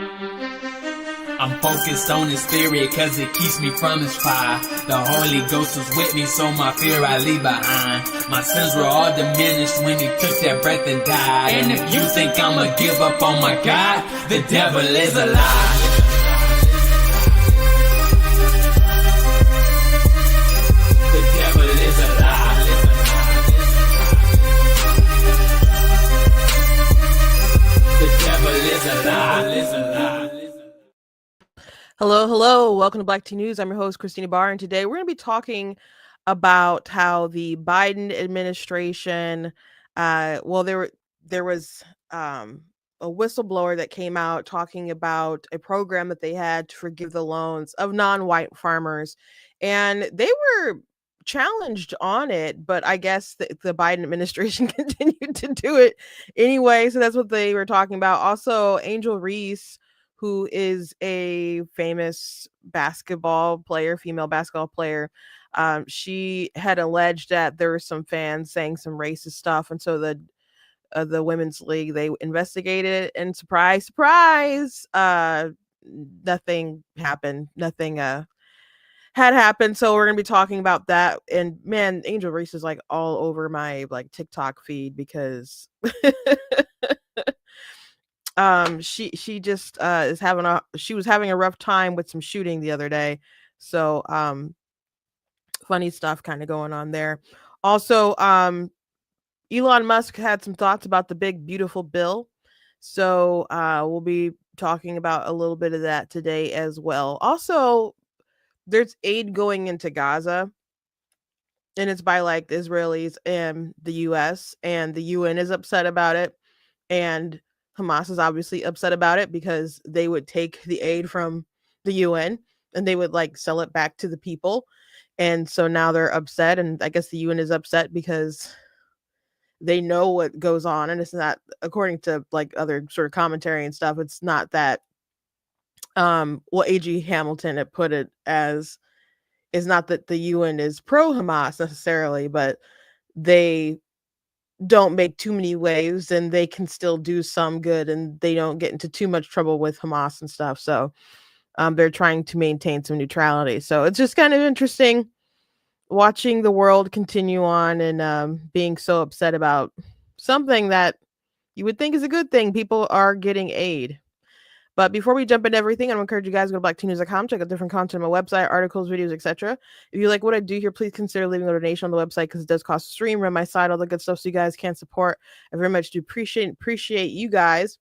I'm focused on his spirit cause it keeps me from his fire. The Holy Ghost was with me, so my fear I leave behind. My sins were all diminished when he took that breath and died. And if you think I'ma give up on my God, the devil is a lie. The devil is a lie. The devil is a lie. Hello. Welcome to Black Tea News. I'm your host, Christina Barr, and today we're going to be talking about how the Biden administration, there was a whistleblower that came out talking about a program that they had to forgive the loans of non-white farmers, and they were challenged on it, but I guess the Biden administration continued to do it anyway, so that's what they were talking about. Also, Angel Reese, who is a famous female basketball player. She had alleged that there were some fans saying some racist stuff, and so the women's league, they investigated, and surprise, nothing happened. Nothing had happened. So we're gonna be talking about that. And man, Angel Reese is like all over my like TikTok feed because she just she was having a rough time with some shooting the other day. So funny stuff kind of going on there. Also, Elon Musk had some thoughts about the big beautiful bill. So we'll be talking about a little bit of that today as well. Also, there's aid going into Gaza, and it's by like the Israelis and the US, and the UN is upset about it, and Hamas is obviously upset about it because they would take the aid from the UN and they would like sell it back to the people. And so now they're upset, and I guess the UN is upset because they know what goes on, and it's not, according to like other sort of commentary and stuff, it's not that AG Hamilton had put it as, is not that the UN is pro Hamas necessarily, but they don't make too many waves and they can still do some good, and they don't get into too much trouble with Hamas and stuff. So they're trying to maintain some neutrality. So it's just kind of interesting watching the world continue on and being so upset about something that you would think is a good thing. People are getting aid. But before we jump into everything, I encourage you guys to go to blackteennews.com, check out different content on my website, articles, videos, etc. If you like what I do here, please consider leaving a donation on the website because it does cost a stream, run my site, all the good stuff, so you guys can support. I very much do appreciate you guys.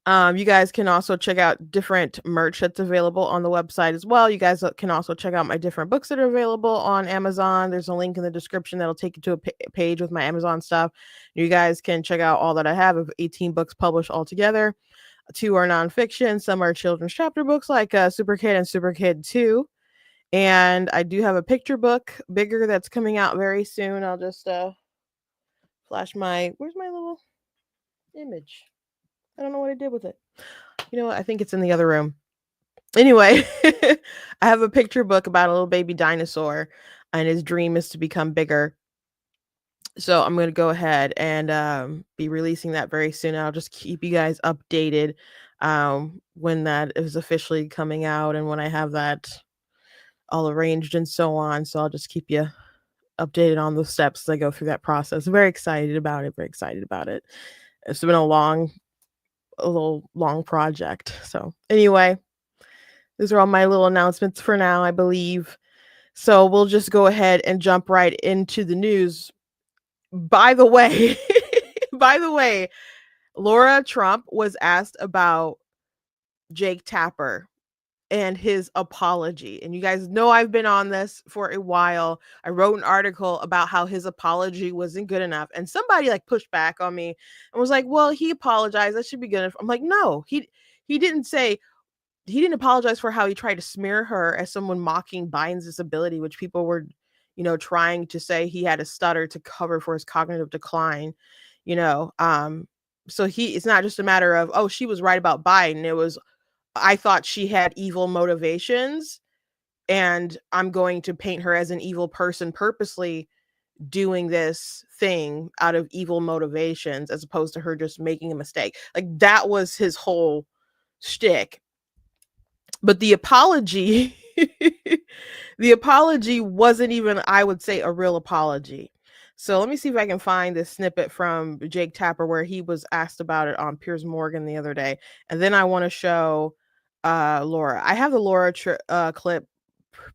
You guys can also check out different merch that's available on the website as well. You guys can also check out my different books that are available on Amazon. There's a link in the description that'll take you to a page with my Amazon stuff. You guys can check out all that I have of 18 books published altogether. 2 are nonfiction. Some are children's chapter books like Super Kid and Super Kid 2. And I do have a picture book, bigger, that's coming out very soon. I'll just flash where's my little image? I don't know what I did with it. You know what? I think it's in the other room. Anyway, I have a picture book about a little baby dinosaur, and his dream is to become bigger. So I'm going to go ahead and be releasing that very soon. I'll just keep you guys updated when that is officially coming out and when I have that all arranged and so on. So I'll just keep you updated on the steps as I go through that process. Very excited about it. It's been a little long project. So anyway, these are all my little announcements for now, I believe. So we'll just go ahead and jump right into the news. By the way, Laura Trump was asked about Jake Tapper and his apology. And you guys know I've been on this for a while. I wrote an article about how his apology wasn't good enough. And somebody like pushed back on me and was like, well, he apologized. That should be good enough. I'm like, no, he didn't apologize for how he tried to smear her as someone mocking Biden's disability, which people were, trying to say he had a stutter to cover for his cognitive decline, so it's not just a matter of, oh, she was right about Biden. It was, I thought she had evil motivations and I'm going to paint her as an evil person purposely doing this thing out of evil motivations as opposed to her just making a mistake. Like that was his whole shtick. But the apology, the apology wasn't even, I would say, a real apology. So let me see if I can find this snippet from Jake Tapper where he was asked about it on Piers Morgan the other day. And then I want to show Laura. I have the Laura clip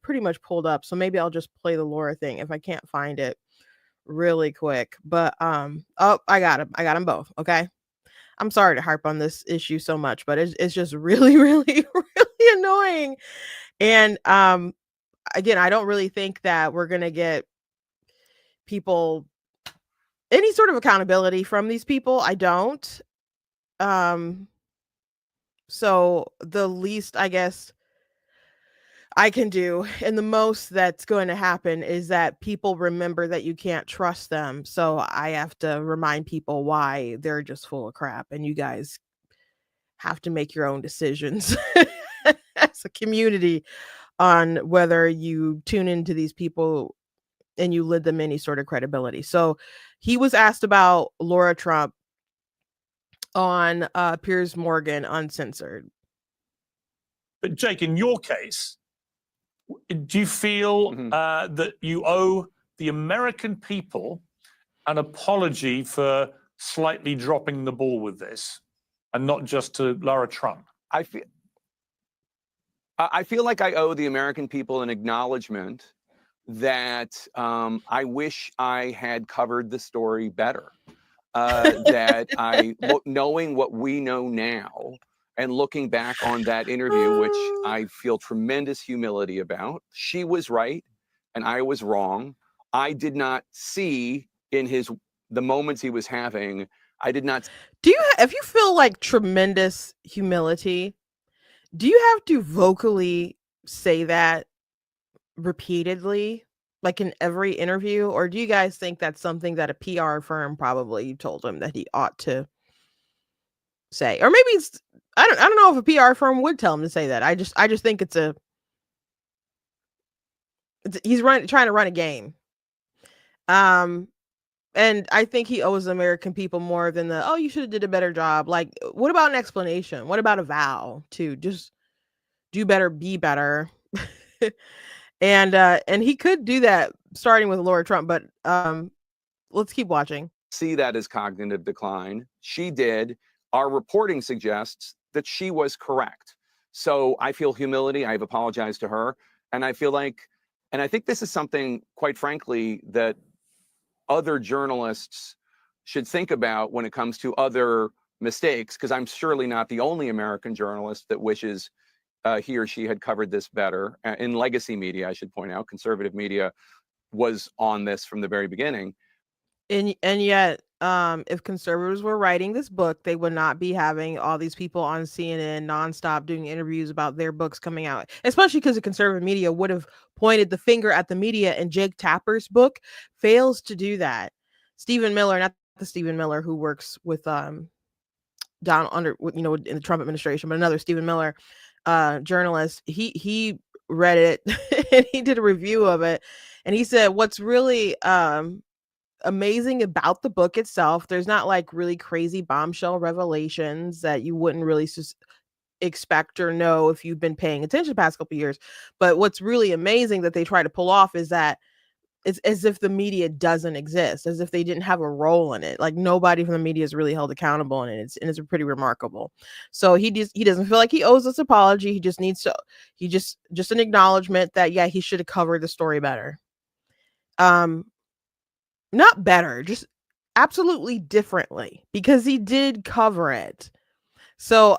pretty much pulled up. So maybe I'll just play the Laura thing if I can't find it really quick. But oh, I got him. I got them both. Okay. I'm sorry to harp on this issue so much, but it's just really, really, really annoying. And again, I don't really think that we're gonna get people any sort of accountability from these people. I don't. So the least I guess I can do and the most that's going to happen is that people remember that you can't trust them. So I have to remind people why they're just full of crap and you guys have to make your own decisions as a community on whether you tune into these people and you lend them any sort of credibility. So he was asked about Laura Trump on Piers Morgan Uncensored. But Jake, in your case, do you feel that you owe the American people an apology for slightly dropping the ball with this and not just to Laura Trump? I feel like I owe the American people an acknowledgement that I wish I had covered the story better. That knowing what we know now and looking back on that interview, which I feel tremendous humility about, she was right and I was wrong. I did not see in the moments he was having, I did not. If you feel like tremendous humility, do you have to vocally say that repeatedly, like in every interview? Or do you guys think that's something that a PR firm probably told him that he ought to say? Or maybe it's, I don't know if a PR firm would tell him to say that. I just think he's trying to run a game. And I think he owes American people more than you should have did a better job. Like, what about an explanation? What about a vow to just do better, be better? And he could do that starting with Laura Trump, but let's keep watching. See that as cognitive decline. She did. Our reporting suggests that she was correct. So I feel humility. I've apologized to her. And I feel like, and I think this is something, quite frankly, that other journalists should think about when it comes to other mistakes, because I'm surely not the only American journalist that wishes he or she had covered this better. In legacy media, I should point out, conservative media was on this from the very beginning. And yet, if conservatives were writing this book, they would not be having all these people on CNN nonstop doing interviews about their books coming out, especially because the conservative media would have pointed the finger at the media, and Jake Tapper's book fails to do that. Stephen Miller, not the Stephen Miller who works with Don in the Trump administration, but another Stephen Miller journalist, he read it and he did a review of it, and he said what's really amazing about the book itself, there's not like really crazy bombshell revelations that you wouldn't really expect or know if you've been paying attention the past couple years. But what's really amazing that they try to pull off is that it's as if the media doesn't exist, as if they didn't have a role in it. Like nobody from the media is really held accountable in it. It's pretty remarkable. So he doesn't feel like he owes us apology. He just needs to, just an acknowledgement that, yeah, he should have covered the story better. Not better, just absolutely differently, because he did cover it. So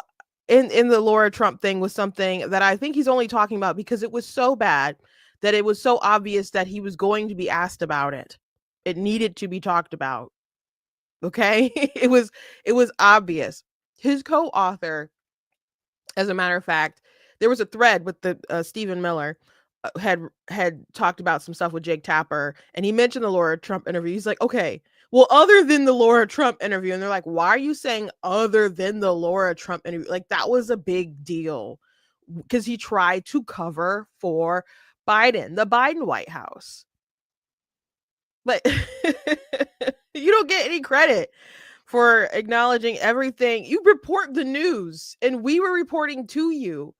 in the Laura Trump thing was something that I think he's only talking about because it was so bad that it was so obvious that he was going to be asked about it. It needed to be talked about. Okay? It was obvious. His co-author, as a matter of fact, there was a thread with the Stephen Miller had talked about some stuff with Jake Tapper, and he mentioned the Laura Trump interview. He's like, okay, well, other than the Laura Trump interview, and they're like, why are you saying other than the Laura Trump interview? Like that was a big deal because he tried to cover for Biden, the Biden White House. But you don't get any credit for acknowledging everything. You report the news, and we were reporting to you.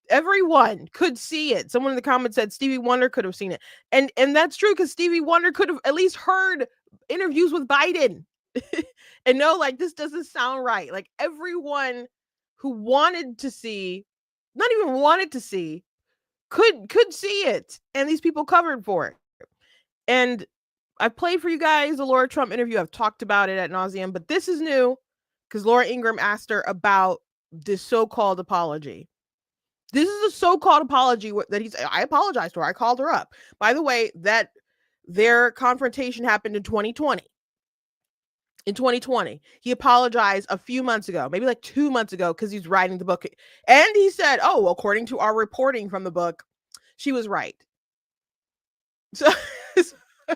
Everyone could see it. Someone in the comments said Stevie Wonder could have seen it. And that's true, because Stevie Wonder could have at least heard interviews with Biden and know, like, this doesn't sound right. Like, everyone who wanted to see, not even wanted to see, could see it. And these people covered for it. And I played for you guys the Laura Trump interview. I've talked about it at nauseum, but this is new because Laura Ingraham asked her about this so-called apology. This is a so-called apology that I apologized to her. I called her up. By the way, that their confrontation happened in 2020. In 2020, he apologized a few months ago, maybe like 2 months ago, because he's writing the book. And he said, oh, well, according to our reporting from the book, she was right. So I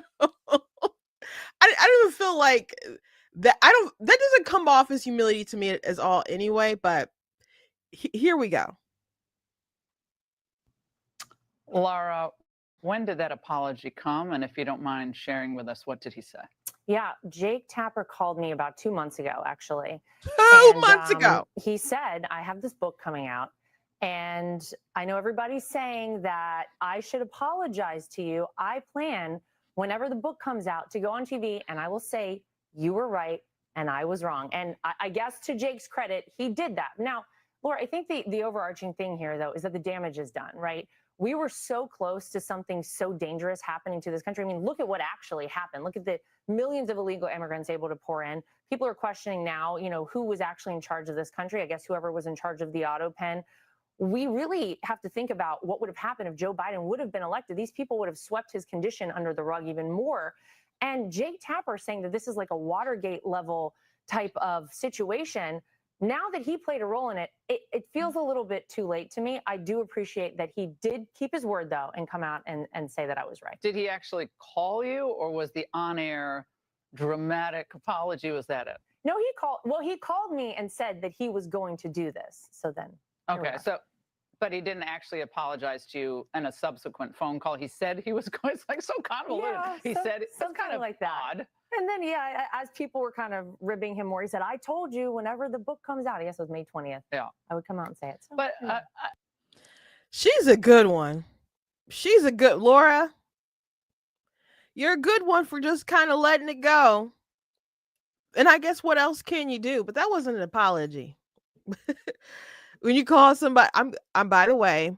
don't even feel like that. That doesn't come off as humility to me as all anyway, but here we go. Laura, when did that apology come? And if you don't mind sharing with us, what did he say? Yeah, Jake Tapper called me about 2 months ago, actually. 2 months ago. He said, I have this book coming out, and I know everybody's saying that I should apologize to you. I plan, whenever the book comes out, to go on TV and I will say, you were right and I was wrong. And I guess to Jake's credit, he did that. Now, Laura, I think the overarching thing here, though, is that the damage is done, right? We were so close to something so dangerous happening to this country. I mean, look at what actually happened. Look at the millions of illegal immigrants able to pour in. People are questioning now, who was actually in charge of this country. I guess whoever was in charge of the auto pen. We really have to think about what would have happened if Joe Biden would have been elected. These people would have swept his condition under the rug even more. And Jake Tapper saying that this is like a Watergate level type of situation. Now that he played a role in it, it feels a little bit too late to me. I do appreciate that he did keep his word, though, and come out and say that I was right. Did he actually call you, or was the on-air dramatic apology, was that it? No, he called me and said that he was going to do this. So then. Okay, but he didn't actually apologize to you in a subsequent phone call. He said he was going, it's like so convoluted. Yeah, he said it's something kind of like that. odd. And then, as people were kind of ribbing him more, he said, I told you whenever the book comes out, I guess it was May 20th. Yeah. I would come out and say it. So, but she's a good one. She's a good, Laura. You're a good one for just kind of letting it go. And I guess what else can you do? But that wasn't an apology. When you call somebody, I'm by the way,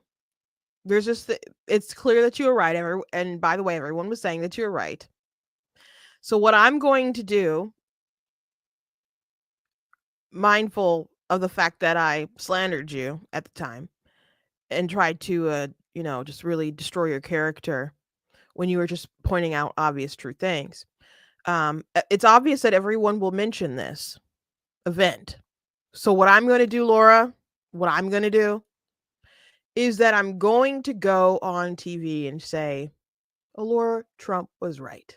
there's just, it's clear that you were right. And by the way, everyone was saying that you're right. So what I'm going to do, mindful of the fact that I slandered you at the time and tried to, just really destroy your character when you were just pointing out obvious true things. It's obvious that everyone will mention this event. So what I'm going to do, Laura, is that I'm going to go on TV and say, oh, Laura Trump was right.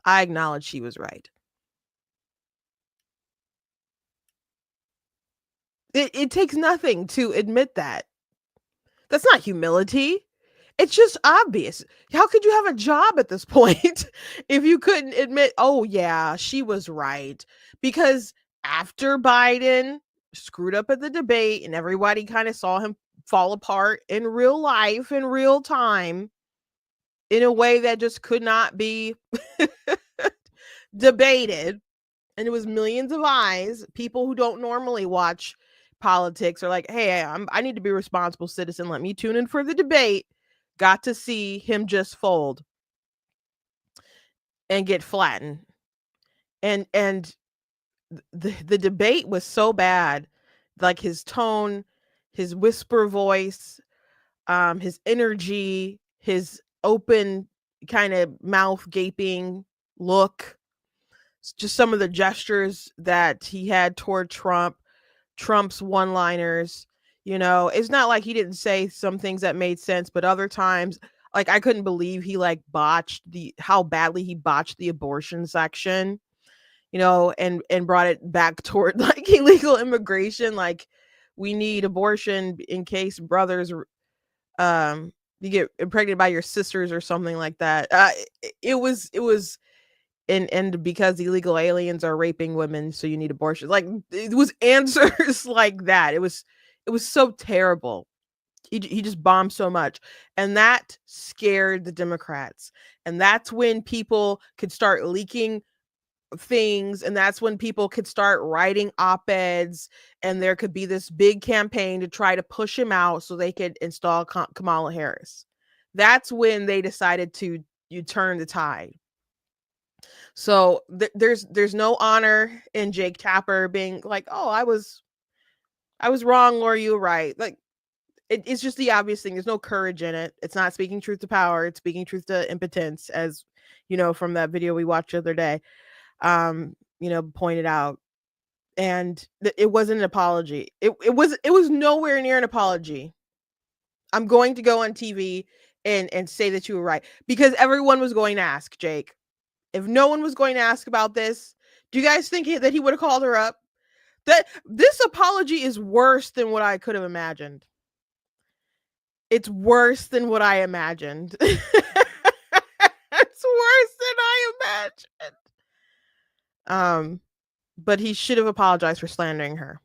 I acknowledge she was right. It takes nothing to admit that. That's not humility. It's just obvious. How could you have a job at this point if you couldn't admit, oh, yeah, she was right? Because after Biden screwed up at the debate and everybody kind of saw him fall apart in real life, in real time, in a way that just could not be debated, and it was millions of eyes, people who don't normally watch politics are like, hey, I need to be a responsible citizen. Let me tune in for the debate. Got to see him just fold and get flattened. And the debate was so bad, like his tone, his whisper voice, his energy, his open kind of mouth gaping look, just some of the gestures that he had toward Trump's one-liners. It's not like he didn't say some things that made sense, but other times, like, I couldn't believe he how badly he botched the abortion section, and brought it back toward like illegal immigration. Like, we need abortion in case brothers you get impregnated by your sisters or something like that. It was and because illegal aliens are raping women, so you need abortion. Like, it was answers like that. It was so terrible. He just bombed so much, and that scared the Democrats. And that's when people could start leaking things, and that's when people could start writing op-eds, and there could be this big campaign to try to push him out so they could install Kamala Harris. That's when they decided to turn the tide. So there's no honor in Jake Tapper being like, oh, I was wrong, or you were right. Like, it's just the obvious thing. There's no courage in it. It's not speaking truth to power. It's speaking truth to impotence, as you know from that video we watched the other day. Pointed out. And it wasn't an apology. It was nowhere near an apology. I'm going to go on TV and say that you were right, because everyone was going to ask, Jake. If no one was going to ask about this, do you guys think that he would have called her up? That this apology is worse than what I could have imagined. It's worse than what I imagined. It's worse than I imagined. But he should have apologized for slandering her.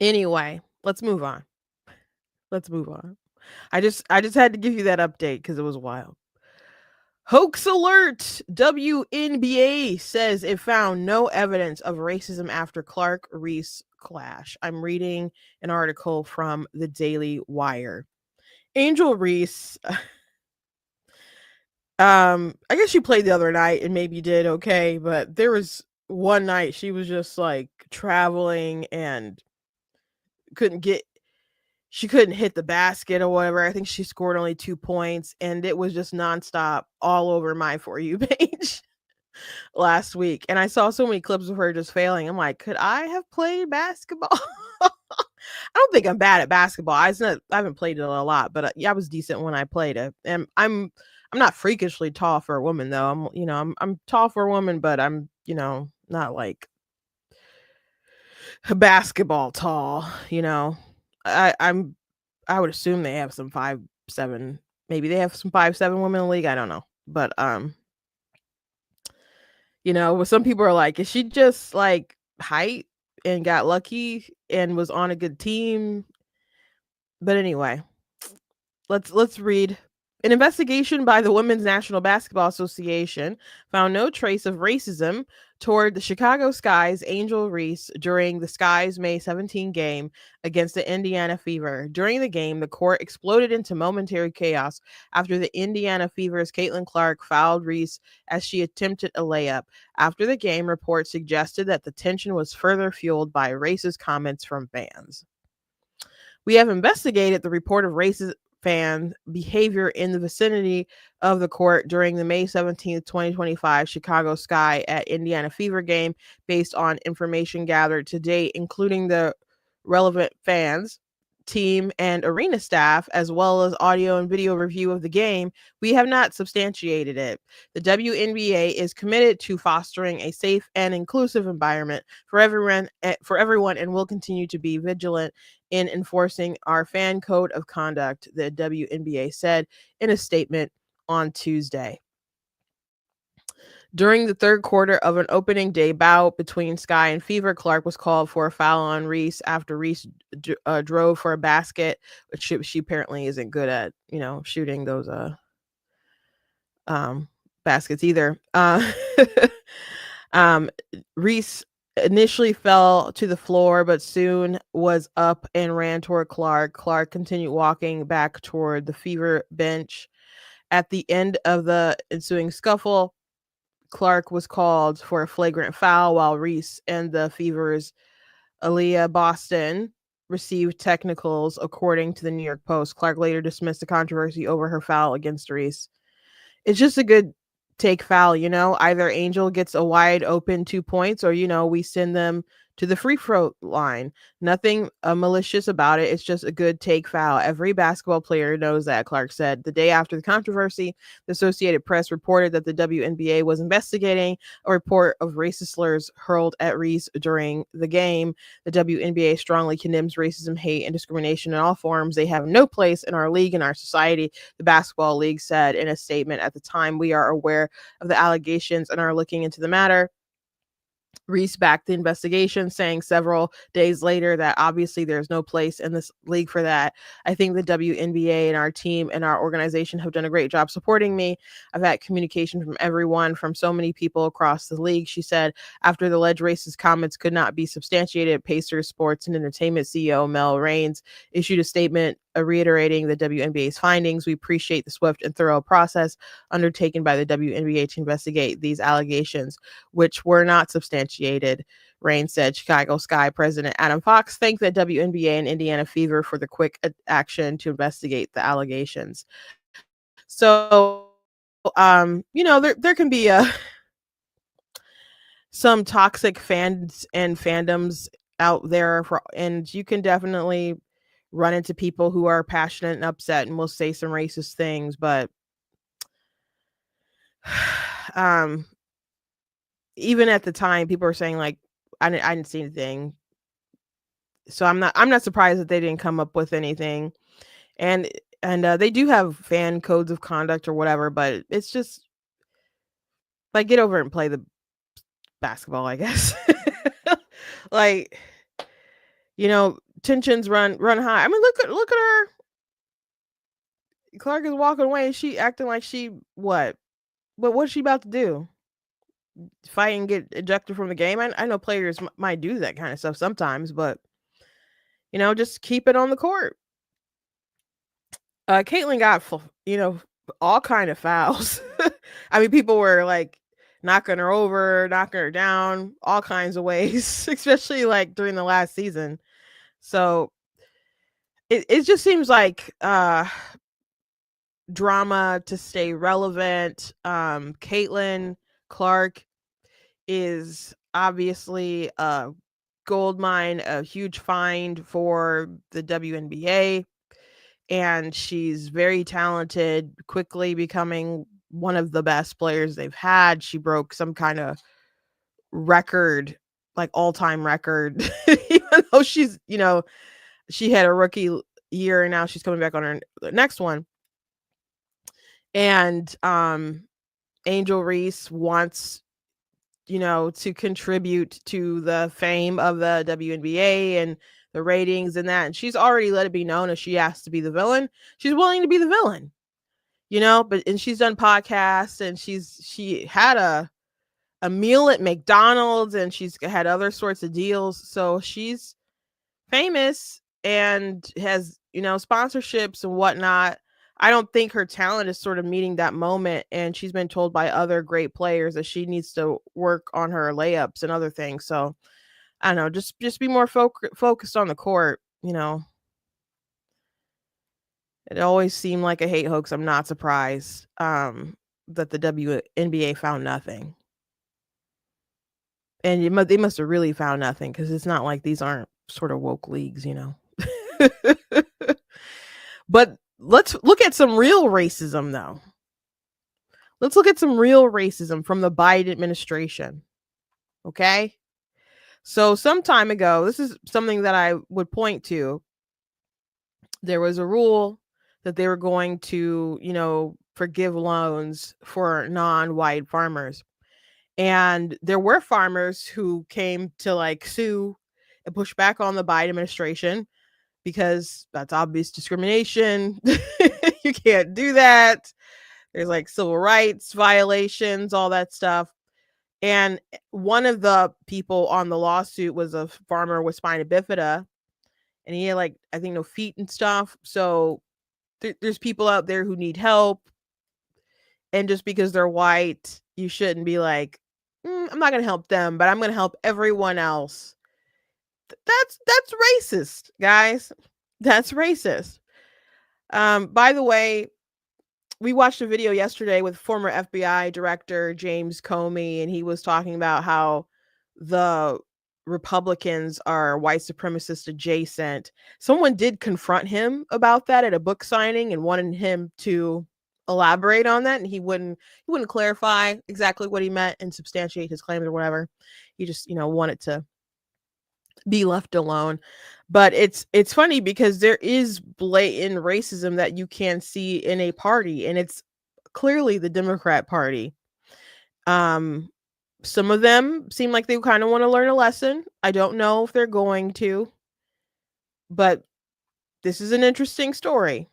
Anyway, let's move on. I just had to give you that update because it was wild. Hoax alert! WNBA says it found no evidence of racism after Clark-Reese clash. I'm reading an article from the Daily Wire. Angel Reese, I guess she played the other night and maybe did okay, but there was one night she was just like traveling and she couldn't hit the basket or whatever. I think she scored only 2 points, and it was just nonstop all over my For You page last week. And I saw so many clips of her just failing. I'm like, could I have played basketball? I don't think I'm bad at basketball. I haven't played it a lot, but I was decent when I played it. And I'm not freakishly tall for a woman, though. I'm tall for a woman, but I'm, not like basketball tall, I would assume they have some 5'7", maybe they have some 5'7" women in the league. I don't know. But some people are like, is she just like height and got lucky and was on a good team? But anyway, let's read. An investigation by the Women's National Basketball Association found no trace of racism toward the Chicago Sky's Angel Reese during the Sky's May 17 game against the Indiana Fever. During the game, the court exploded into momentary chaos after the Indiana Fever's Caitlin Clark fouled Reese as she attempted a layup. After the game, reports suggested that the tension was further fueled by racist comments from fans. We have investigated the report of racist fan behavior in the vicinity of the court during the May 17th, 2025 Chicago Sky at Indiana Fever game based on information gathered to date, including the relevant fans, team, and arena staff, as well as audio and video review of the game. We have not substantiated it. The WNBA is committed to fostering a safe and inclusive environment for everyone, and will continue to be vigilant in enforcing our fan code of conduct, the WNBA said in a statement on Tuesday. During the third quarter of an opening day bout between Sky and Fever, Clark was called for a foul on Reese after Reese drove for a basket, which she apparently isn't good at, shooting those baskets either. Reese initially fell to the floor, but soon was up and ran toward Clark. Clark continued walking back toward the Fever bench. At the end of the ensuing scuffle, Clark was called for a flagrant foul, while Reese and the Fever's Aaliyah Boston received technicals, according to the New York Post. Clark later dismissed the controversy over her foul against Reese. It's just a good take foul, either Angel gets a wide open 2 points, or we send them to the free throw line. Nothing malicious about it. It's just a good take foul. Every basketball player knows that, Clark said. The day after the controversy, the Associated Press reported that the WNBA was investigating a report of racist slurs hurled at Reese during the game. The WNBA strongly condemns racism, hate, and discrimination in all forms. They have no place in our league and our society, the Basketball League said in a statement at the time. We are aware of the allegations and are looking into the matter. Reese backed the investigation, saying several days later that obviously there's no place in this league for that. I think the WNBA and our team and our organization have done a great job supporting me. I've had communication from everyone, from so many people across the league, she said. After the alleged racist comments could not be substantiated, Pacers Sports and Entertainment CEO Mel Raines issued a statement reiterating the WNBA's findings. We appreciate the swift and thorough process undertaken by the WNBA to investigate these allegations, which were not substantiated, Rain said. Chicago Sky President Adam Fox thanked the WNBA and Indiana Fever for the quick action to investigate the allegations. So, there can be some toxic fans and fandoms out there, and you can definitely run into people who are passionate and upset and will say some racist things, but even at the time, people were saying like, I didn't see anything. So I'm not surprised that they didn't come up with anything. And they do have fan codes of conduct or whatever, but it's just like, get over it and play the basketball, I guess. Like, tensions run high. I mean, look at her. Clark is walking away and she acting like she what? But what's she about to do? Fight and get ejected from the game? I know players might do that kind of stuff sometimes, but just keep it on the court. Caitlin got all kind of fouls. I mean, people were like knocking her over, knocking her down, all kinds of ways, especially like during the last season. So it just seems like drama to stay relevant. Caitlin Clark is obviously a gold mine, a huge find for the WNBA, and she's very talented, quickly becoming one of the best players they've had. She broke some kind of record, like all-time record, even though she's, she had a rookie year and now she's coming back on her next one. And Angel Reese wants to contribute to the fame of the WNBA and the ratings and that. And she's already let it be known if she has to be the villain, she's willing to be the villain, and she's done podcasts, and she had a meal at McDonald's, and she's had other sorts of deals. So she's famous and has, sponsorships and whatnot. I don't think her talent is sort of meeting that moment, and she's been told by other great players that she needs to work on her layups and other things. So I don't know, just be more focused on the court. It always seemed like a hate hoax. I'm not surprised that the WNBA found nothing, and they must have really found nothing, because it's not like these aren't sort of woke leagues, But let's look at some real racism, though. Let's look at some real racism from the Biden administration. Okay? So some time ago, this is something that I would point to. There was a rule that they were going to, forgive loans for non-white farmers. And there were farmers who came to like sue and push back on the Biden administration, because that's obvious discrimination. You can't do that. There's like civil rights violations, all that stuff. And one of the people on the lawsuit was a farmer with spina bifida, and he had like, I think, no feet and stuff. So there's people out there who need help. And just because they're white, you shouldn't be like, I'm not going to help them, but I'm going to help everyone else. That's racist, guys. That's racist. By the way, we watched a video yesterday with former FBI director James Comey, and he was talking about how the Republicans are white supremacist adjacent. Someone did confront him about that at a book signing and wanted him to elaborate on that, and he wouldn't clarify exactly what he meant and substantiate his claims or whatever. He just, wanted to be left alone. But it's funny because there is blatant racism that you can see in a party, and it's clearly the Democrat Party. Some of them seem like they kind of want to learn a lesson. I don't know if they're going to, but this is an interesting story.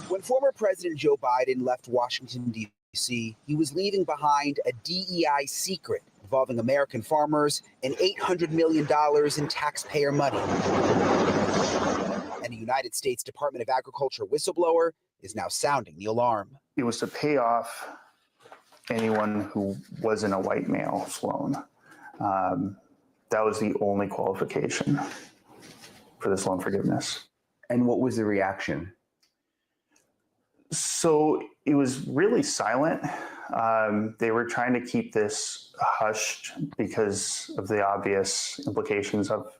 When former President Joe Biden left Washington, D.C., he was leaving behind a DEI secret involving American farmers and $800 million in taxpayer money. And a United States Department of Agriculture whistleblower is now sounding the alarm. It was to pay off anyone who wasn't a white male loan. That was the only qualification for this loan forgiveness. And what was the reaction? So it was really silent. They were trying to keep this hushed because of the obvious implications of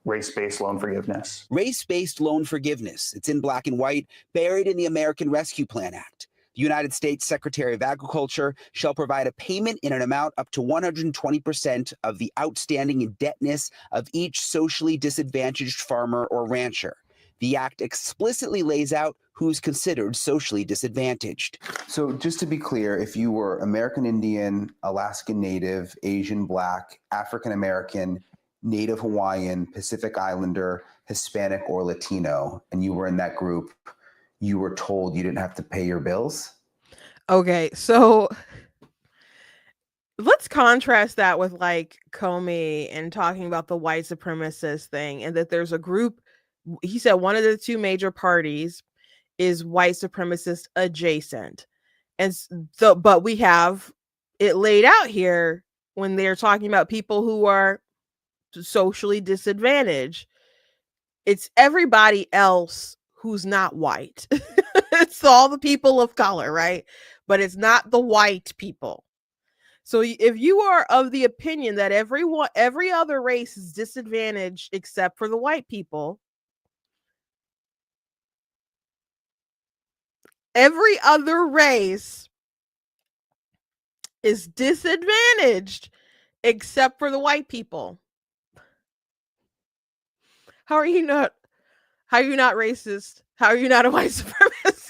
race-based loan forgiveness. Race-based loan forgiveness. It's in black and white, buried in the American Rescue Plan Act. The United States Secretary of Agriculture shall provide a payment in an amount up to 120% of the outstanding indebtedness of each socially disadvantaged farmer or rancher. The act explicitly lays out who's considered socially disadvantaged. So just to be clear, if you were American Indian, Alaskan Native, Asian Black, African American, Native Hawaiian, Pacific Islander, Hispanic, or Latino, and you were in that group, you were told you didn't have to pay your bills? Okay, so let's contrast that with like Comey and talking about the white supremacist thing, and that there's a group. He said one of the two major parties is white supremacist adjacent. And so, but we have it laid out here when they're talking about people who are socially disadvantaged. It's everybody else who's not white. It's all the people of color, right? But it's not the white people. So if you are of the opinion that every other race is disadvantaged except for the white people, every other race is disadvantaged except for the white people. How are you not racist? How are you not a white supremacist?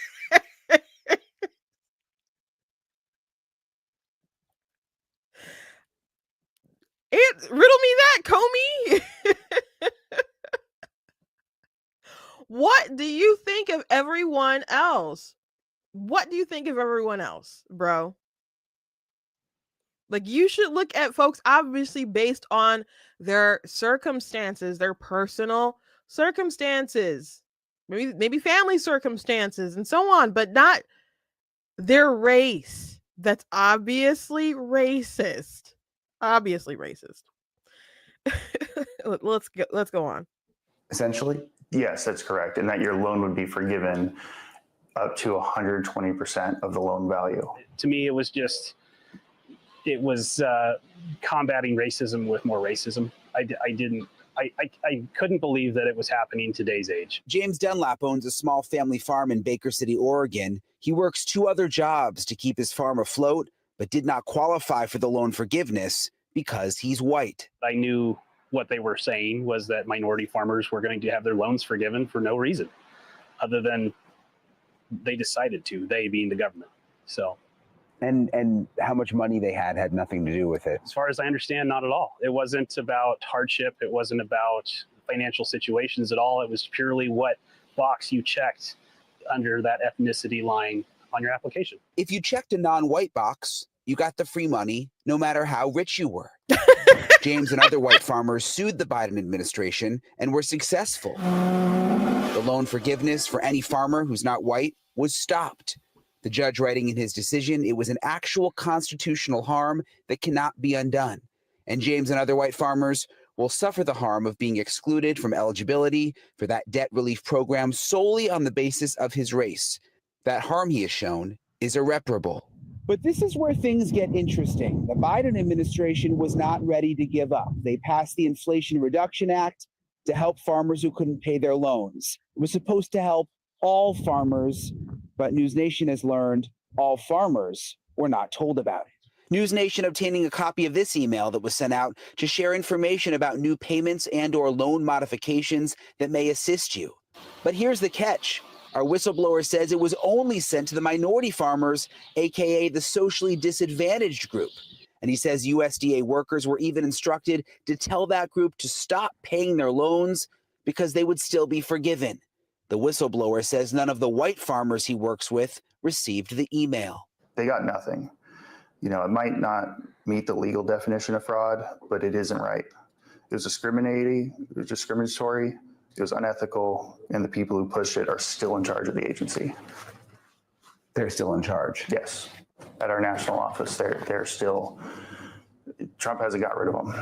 Riddle me that, Comey. What do you think of everyone else? What do you think of everyone else, bro? Like, you should look at folks obviously based on their circumstances, their personal circumstances, maybe family circumstances and so on, but not their race. That's obviously racist. Obviously racist. Let's go on. Essentially? Yes, that's correct. And that your loan would be forgiven up to 120% of the loan value. To me, it was combating racism with more racism. I couldn't believe that it was happening in today's age. James Dunlap owns a small family farm in Baker City, Oregon. He works 2 other jobs to keep his farm afloat, but did not qualify for the loan forgiveness because he's white. I knew what they were saying was that minority farmers were going to have their loans forgiven for no reason other than they decided to, they being the government. So. And how much money they had nothing to do with it. As far as I understand, not at all. It wasn't about hardship. It wasn't about financial situations at all. It was purely what box you checked under that ethnicity line on your application. If you checked a non-white box, you got the free money, no matter how rich you were. James and other white farmers sued the Biden administration and were successful. The loan forgiveness for any farmer who's not white was stopped. The judge writing in his decision, it was an actual constitutional harm that cannot be undone. And James and other white farmers will suffer the harm of being excluded from eligibility for that debt relief program solely on the basis of his race. That harm he has shown is irreparable. But this is where things get interesting. The Biden administration was not ready to give up. They passed the Inflation Reduction Act to help farmers who couldn't pay their loans. It was supposed to help all farmers, but News Nation has learned all farmers were not told about it. News Nation obtaining a copy of this email that was sent out to share information about new payments and or loan modifications that may assist you. But here's the catch. Our whistleblower says it was only sent to the minority farmers, aka the socially disadvantaged group. And he says USDA workers were even instructed to tell that group to stop paying their loans because they would still be forgiven. The whistleblower says none of the white farmers he works with received the email. They got nothing. You know, it might not meet the legal definition of fraud, but it isn't right. It was discriminatory, it was unethical, and the people who pushed it are still in charge of the agency. They're still in charge. Yes. At our national office, they're still, Trump hasn't got rid of them.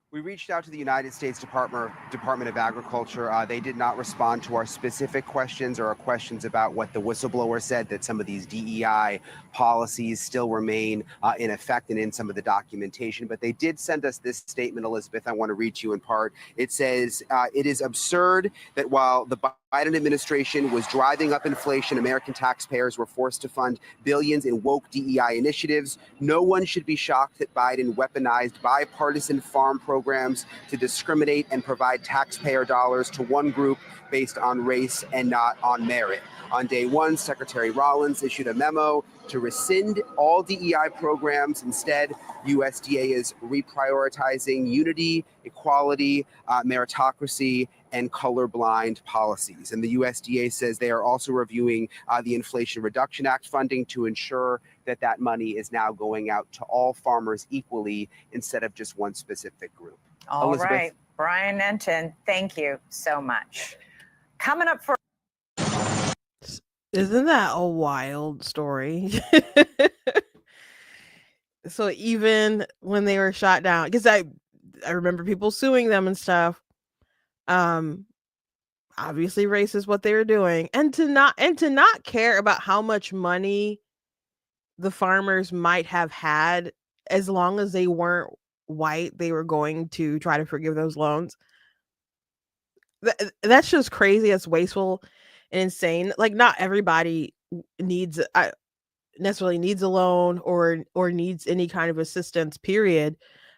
We reached out to the United States Department of Agriculture. They did not respond to our specific questions or our questions about what the whistleblower said, that some of these DEI policies still remain in effect and in some of the documentation. But they did send us this statement, Elizabeth. I want to read to you in part. It says, it is absurd that while the Biden administration was driving up inflation, American taxpayers were forced to fund billions in woke DEI initiatives. No one should be shocked that Biden weaponized bipartisan farm programs to discriminate and provide taxpayer dollars to one group based on race and not on merit. On day one, Secretary Rollins issued a memo to rescind all DEI programs. Instead, USDA is reprioritizing unity, equality, meritocracy, and colorblind policies. And the USDA says they are also reviewing the Inflation Reduction Act funding to ensure that that money is now going out to all farmers equally instead of just one specific group. All Elizabeth. right, Brian Enton, thank you so much. Coming up for Isn't that a wild story? So even when they were shot down, because I remember people suing them and stuff. Obviously race is what they were doing, and to not care about how much money the farmers might have had, as long as they weren't white, they were going to try to forgive those loans. That's just crazy. That's wasteful and insane. Like, not everybody needs necessarily needs a loan or needs any kind of assistance, period.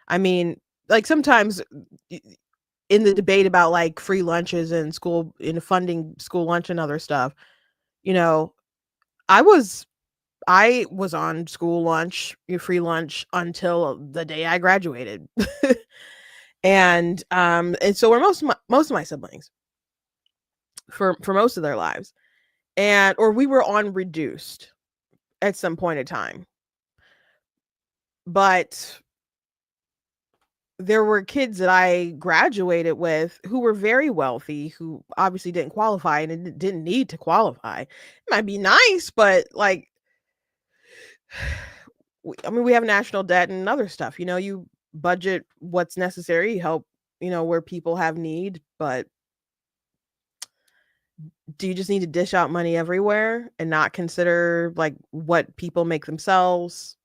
I mean, like, sometimes in the debate about like free lunches and school, in funding school lunch and other stuff, you know, I was on school lunch, free lunch, until the day I graduated. And so were most of my siblings for most of their lives. Or we were on reduced at some point in time. But there were kids that I graduated with who were very wealthy, who obviously didn't qualify and didn't need to qualify. It might be nice, but like, we have national debt and other stuff. You know, you budget what's necessary, help, where people have need, but do you just need to dish out money everywhere and not consider like what people make themselves?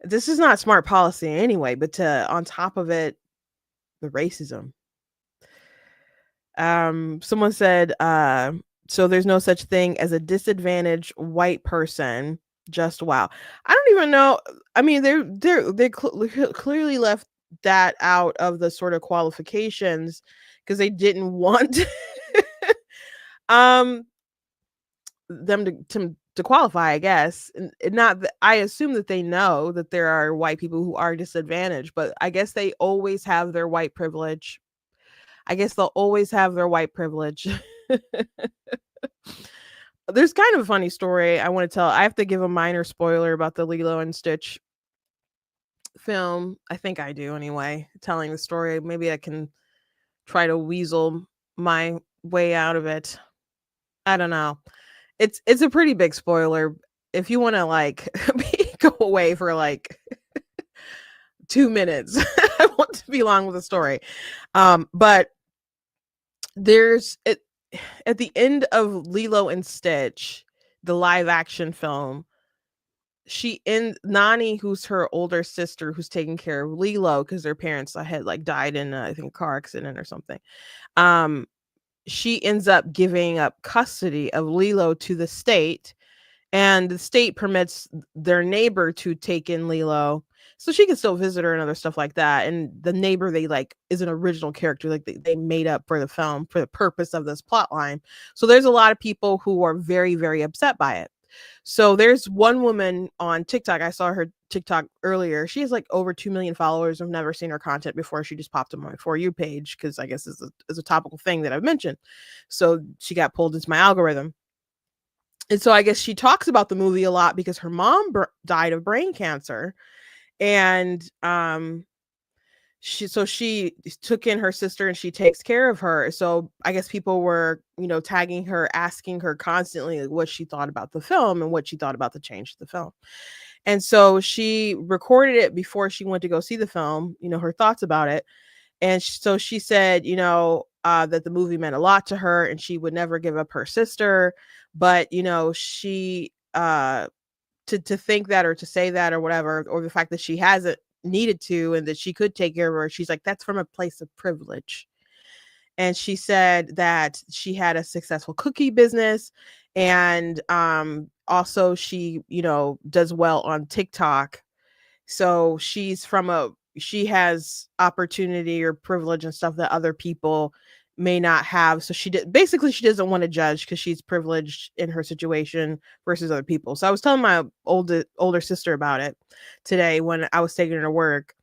This is not smart policy anyway, but on top of it, the racism. Someone said, so there's no such thing as a disadvantaged white person. Just wow. I don't even know. I mean, they clearly left that out of the sort of qualifications because they didn't want them to qualify, I guess. And not that I assume that they know that there are white people who are disadvantaged, but I guess they always have their white privilege. There's kind of a funny story I want to tell. I have to give a minor spoiler about the Lilo and Stitch film. I think I do anyway, telling the story. Maybe I can try to weasel my way out of it. I don't know. It's a pretty big spoiler. If you want to like go away for like 2 minutes, I want to be long with the story. But there's at the end of Lilo and Stitch, the live action film, Nani, who's her older sister, who's taking care of Lilo because their parents had like died in I think a car accident or something. She ends up giving up custody of Lilo to the state, and the state permits their neighbor to take in Lilo, so she can still visit her and other stuff like that. And the neighbor, they like, is an original character, like they made up for the film for the purpose of this plot line. So there's a lot of people who are very, very upset by it. So there's one woman on TikTok. I saw her TikTok earlier. She has like over 2 million followers. I've never seen her content before. She just popped on my For You page because I guess it's a topical thing that I've mentioned. So she got pulled into my algorithm. And so I guess she talks about the movie a lot because her mom died of brain cancer. And she took in her sister and she takes care of her. So I guess people were, tagging her, asking her constantly like what she thought about the film and what she thought about the change to the film. And so she recorded it before she went to go see the film, her thoughts about it. And so she said, that the movie meant a lot to her and she would never give up her sister. But, she, to think that or to say that or whatever, or the fact that she hasn't needed to and that she could take care of her, she's like, that's from a place of privilege. And she said that she had a successful cookie business, and also she does well on TikTok, so she has opportunity or privilege and stuff that other people may not have. So she doesn't want to judge because she's privileged in her situation versus other people. So I was telling my older sister about it today when I was taking her to work,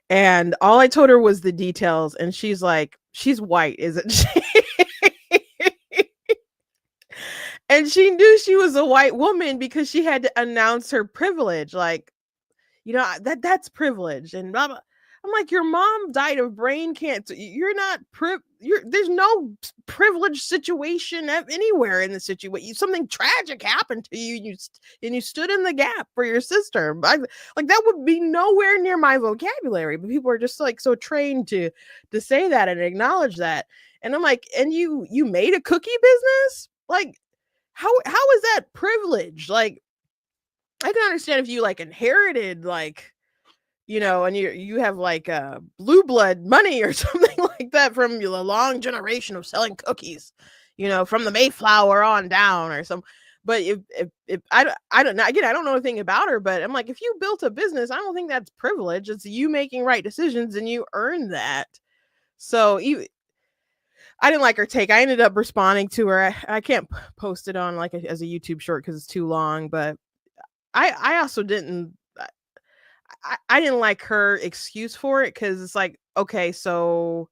and all I told her was the details, and she's like, she's white, isn't she? And she knew she was a white woman because she had to announce her privilege, like, that's privilege. And blah, blah. I'm like, your mom died of brain cancer. You're not there's no privileged situation anywhere in the situation. Something tragic happened to you, and you stood in the gap for your sister. Like that would be nowhere near my vocabulary, but people are just like so trained to say that and acknowledge that. And I'm like, and you made a cookie business? Like, how is that privilege? Like, I can understand if you like inherited like, and you have like blue blood money or something like that from a long generation of selling cookies, from the Mayflower on down or some. But if I don't know, again, I don't know anything about her, but I'm like, if you built a business, I don't think that's privilege. It's you making right decisions and you earn that. So I didn't like her take. I ended up responding to her. I can't post it on like as a YouTube short because it's too long, but I also didn't. I didn't like her excuse for it because it's like, okay, so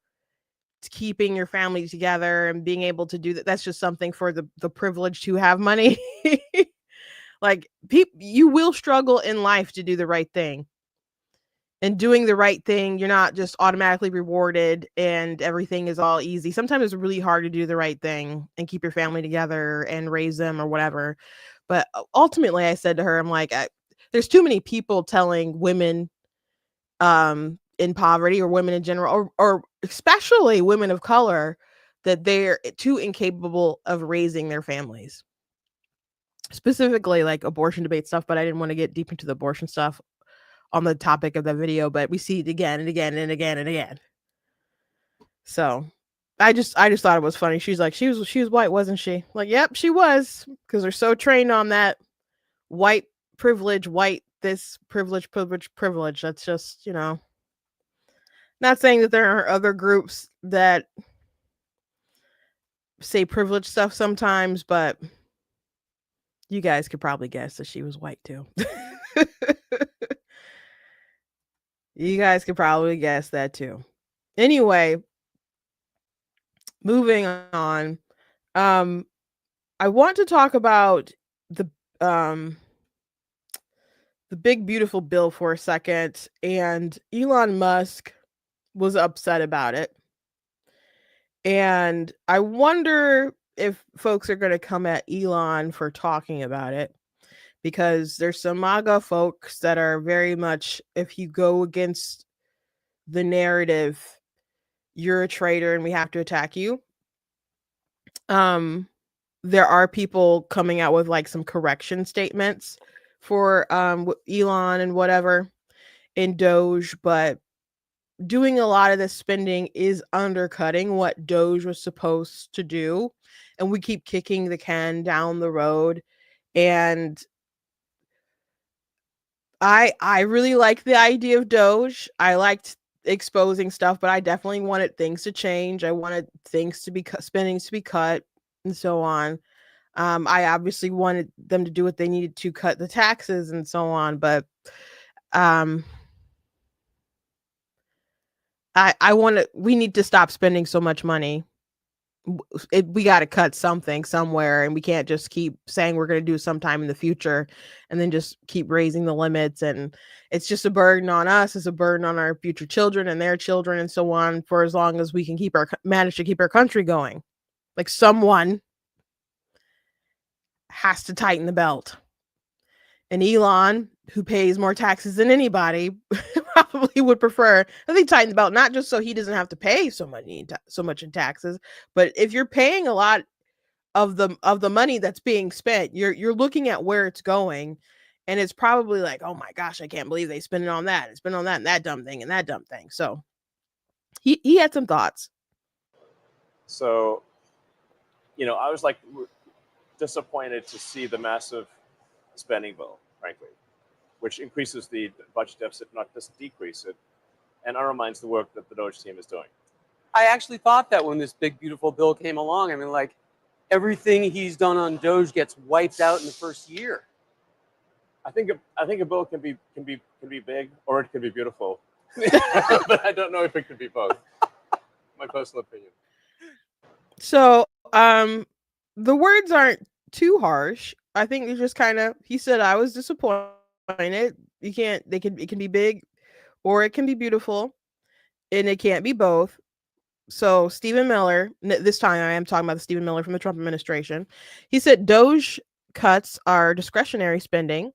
keeping your family together and being able to do that's just something for the privileged who have money. Like, you will struggle in life to do the right thing. And doing the right thing, you're not just automatically rewarded and everything is all easy. Sometimes it's really hard to do the right thing and keep your family together and raise them or whatever. But ultimately, I said to her, I'm like, there's too many people telling women in poverty or women in general, or especially women of color, that they're too incapable of raising their families. Specifically like abortion debate stuff, but I didn't want to get deep into the abortion stuff on the topic of the video, but we see it again and again and again and again. So I just thought it was funny. She's like, she was white, wasn't she? Like, yep, she was, because they're so trained on that white privilege, white this privilege. That's just, not saying that there are other groups that say privilege stuff sometimes, but you guys could probably guess that she was white too. You guys could probably guess that too. Anyway, moving on. I want to talk about the big beautiful bill for a second, and Elon Musk was upset about it. And I wonder if folks are going to come at Elon for talking about it, because there's some MAGA folks that are very much, if you go against the narrative, you're a traitor and we have to attack you. there are people coming out with like some correction statements for Elon and whatever in Doge, but doing a lot of this spending is undercutting what Doge was supposed to do, and we keep kicking the can down the road. And I really like the idea of Doge. I liked exposing stuff, but I definitely wanted things to change. I wanted things to be spendings to be cut and so on. I obviously wanted them to do what they needed to cut the taxes and so on, but we need to stop spending so much money. We got to cut something somewhere, and we can't just keep saying we're going to do sometime in the future and then just keep raising the limits. And it's just a burden on us. It's a burden on our future children and their children and so on, for as long as we can manage to keep our country going. Like, someone has to tighten the belt. And Elon, who pays more taxes than anybody, probably would prefer that they tighten the belt, not just so he doesn't have to pay so much in taxes, but if you're paying a lot of the money that's being spent, you're looking at where it's going, and it's probably like, oh my gosh, I can't believe they spend it on that. It's been on that and that dumb thing and that dumb thing. So he had some thoughts. So, I was like disappointed to see the massive spending bill, frankly, which increases the budget deficit, not just decrease it, and undermines the work that the Doge team is doing. I actually thought that when this big, beautiful bill came along, I mean, like, everything he's done on Doge gets wiped out in the first year. I think a bill can be big, or it can be beautiful, but I don't know if it could be both. My personal opinion. So the words aren't too harsh. I think it's just kind of, he said, I was disappointed. It can be big or it can be beautiful, and it can't be both. So Stephen Miller, this time I am talking about the Stephen Miller from the Trump administration. He said Doge cuts are discretionary spending.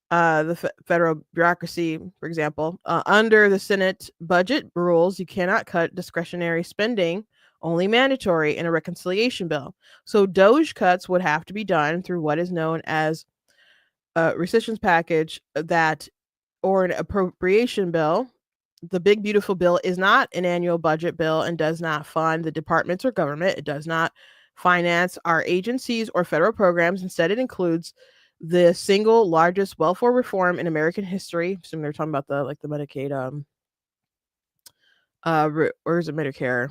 The federal bureaucracy, for example, under the Senate budget rules, you cannot cut discretionary spending, only mandatory in a reconciliation bill. So Doge cuts would have to be done through what is known as a rescissions package or an appropriation bill. The big beautiful bill is not an annual budget bill and does not fund the departments or government. It does not finance our agencies or federal programs. Instead, it includes the single largest welfare reform in American history. So they're talking about the Medicaid, or is it Medicare?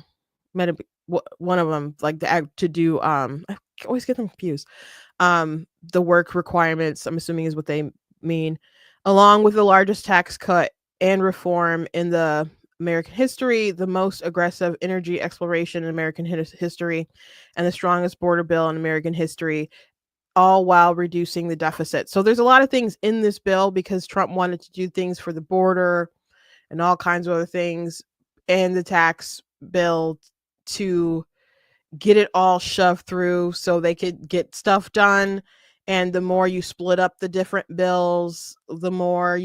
One of them, like to do, I always get them confused. The work requirements, I'm assuming, is what they mean, along with the largest tax cut and reform in the American history, the most aggressive energy exploration in American history, and the strongest border bill in American history, all while reducing the deficit. So there's a lot of things in this bill because Trump wanted to do things for the border and all kinds of other things, and the tax bill to get it all shoved through so they could get stuff done. And the more you split up the different bills, the more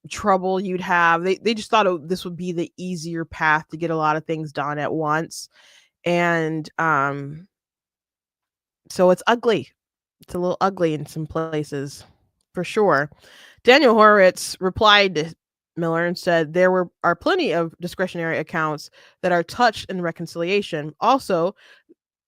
trouble you'd have. They just thought this would be the easier path to get a lot of things done at once. And so it's ugly. It's a little ugly in some places, for sure. Daniel Horowitz replied to Miller and said there are plenty of discretionary accounts that are touched in reconciliation. Also,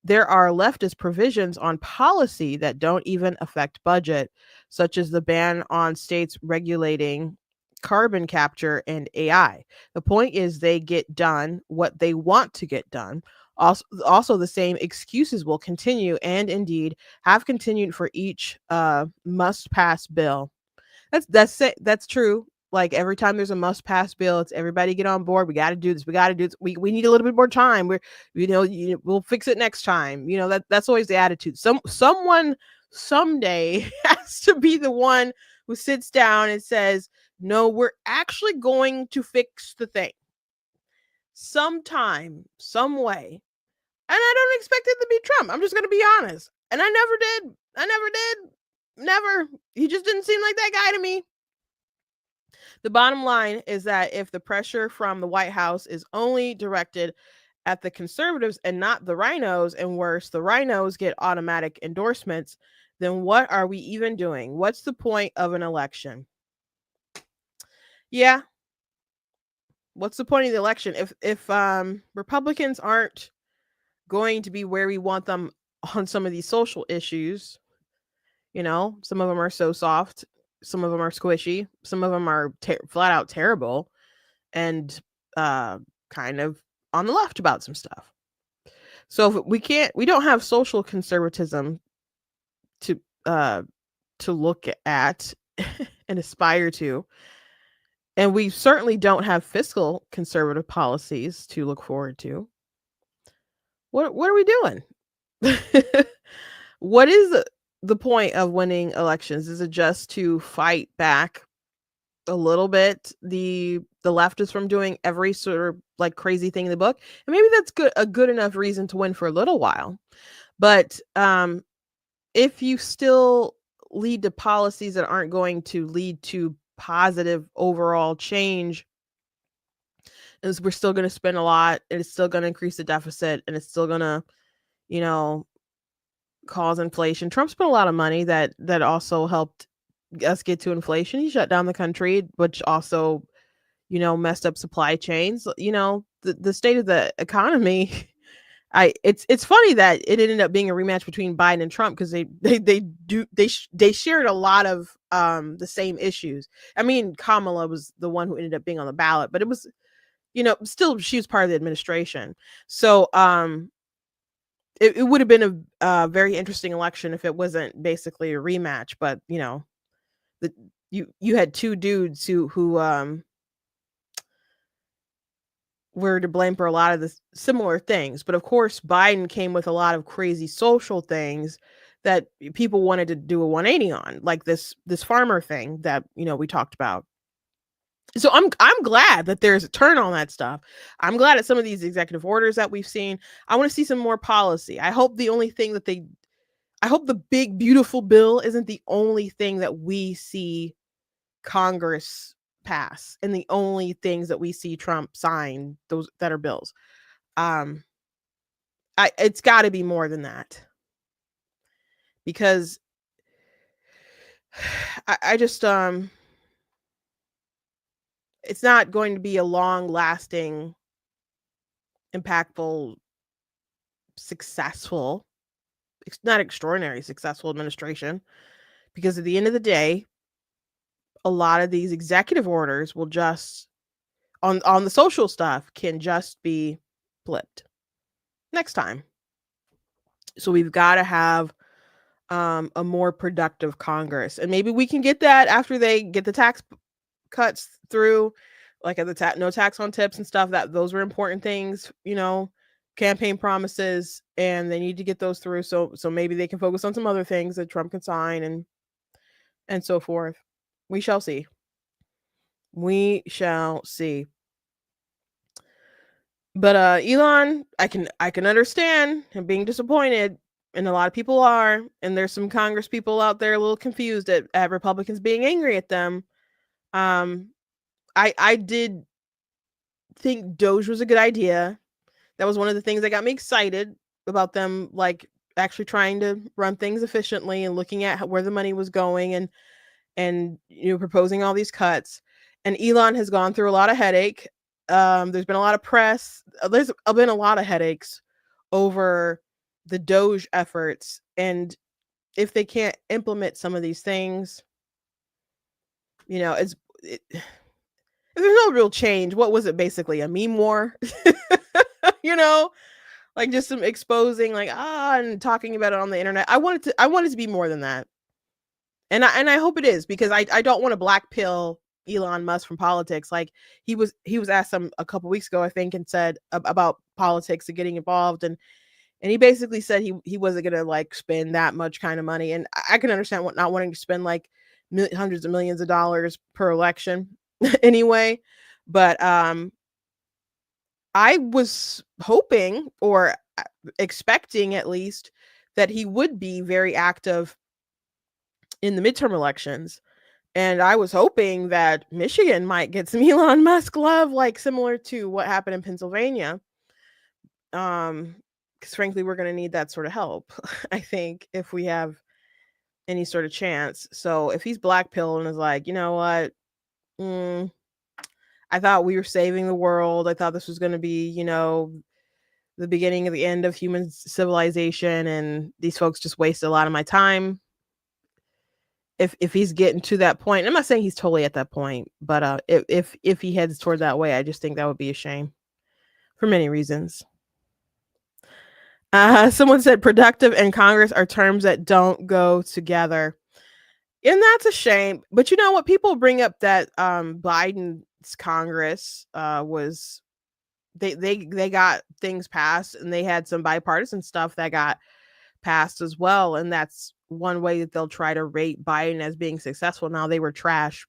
there are leftist provisions on policy that don't even affect budget, such as the ban on states regulating carbon capture and AI. The point is they get done what they want to get done. Also, the same excuses will continue and indeed have continued for each must-pass bill. That's true. Like, every time there's a must-pass bill, it's everybody get on board. We got to do this. We got to do this. We need a little bit more time. We'll fix it next time. That's always the attitude. Someone someday has to be the one who sits down and says, no, we're actually going to fix the thing sometime, some way. And I don't expect it to be Trump. I'm just going to be honest. And I never did. Never. He just didn't seem like that guy to me. The bottom line is that if the pressure from the White House is only directed at the conservatives and not the rhinos, and worse, the rhinos get automatic endorsements, then what are we even doing? What's the point of an election? Yeah. What's the point of the election if Republicans aren't going to be where we want them on some of these social issues? You know, some of them are so soft, some of them are squishy, some of them are flat out terrible, and kind of on the left about some stuff. So if we don't have social conservatism to look at and aspire to, and we certainly don't have fiscal conservative policies to look forward to. What are we doing? What is the point of winning elections? Is it just to fight back a little bit the leftists from doing every sort of like crazy thing in the book? And maybe that's a good enough reason to win for a little while. But if you still lead to policies that aren't going to lead to positive overall change, is we're still going to spend a lot, and it's still going to increase the deficit, and it's still going to, you know, cause inflation. Trump spent a lot of money that also helped us get to inflation. He shut down the country, which also, you know, messed up supply chains. You know, the state of the economy. It's funny that it ended up being a rematch between Biden and Trump, because they shared a lot of the same issues. I mean, Kamala was the one who ended up being on the ballot, but it was, you know, still she was part of the administration. So it would have been a very interesting election if it wasn't basically a rematch. But you know, you had two dudes who were to blame for a lot of the similar things. But of course, Biden came with a lot of crazy social things that people wanted to do a 180 on, like this farmer thing that, you know, we talked about. So I'm glad that there's a turn on that stuff. I'm glad at some of these executive orders that we've seen. I want to see some more policy. I hope the big beautiful bill isn't the only thing that we see Congress pass and the only things that we see Trump sign, those that are bills. It's got to be more than that, because I just it's not going to be a long lasting, impactful, successful, not extraordinary successful administration, because at the end of the day, a lot of these executive orders will just on the social stuff can just be flipped next time. So we've got to have a more productive Congress, and maybe we can get that after they get the tax cuts through, like at the no tax on tips and stuff. That those were important things, you know, campaign promises, and they need to get those through. So maybe they can focus on some other things that Trump can sign and so forth. We shall see. We shall see. But Elon, I can understand him being disappointed, and a lot of people are, and there's some Congress people out there a little confused at Republicans being angry at them. I did think Doge was a good idea. That was one of the things that got me excited about them, like actually trying to run things efficiently and looking at where the money was going, and you know, proposing all these cuts. And Elon has gone through a lot of headache. There's been a lot of press. There's been a lot of headaches over the Doge efforts, and if they can't implement some of these things, you know, there's no real change. What was it, basically a meme war? You know, like just some exposing, like and talking about it on the internet. I want it to be more than that, and I hope it is, because I don't want to black pill Elon Musk from politics. Like he was asked a couple weeks ago, I think, and said about politics and getting involved, and he basically said he wasn't gonna like spend that much kind of money. And I can understand not wanting to spend like hundreds of millions of dollars per election anyway. But I was hoping, or expecting at least, that he would be very active in the midterm elections. And I was hoping that Michigan might get some Elon Musk love, like similar to what happened in Pennsylvania. Because frankly, we're going to need that sort of help. I think if we have any sort of chance. So if he's black pill and is like, you know what, I thought we were saving the world. I thought this was going to be, the beginning of the end of human civilization, and these folks just wasted a lot of my time. If he's getting to that point, I'm not saying he's totally at that point, but if he heads toward that way, I just think that would be a shame for many reasons. Someone said productive and Congress are terms that don't go together. And that's a shame. But you know what? People bring up that Biden's Congress was they got things passed, and they had some bipartisan stuff that got passed as well. And that's one way that they'll try to rate Biden as being successful. Now, they were trash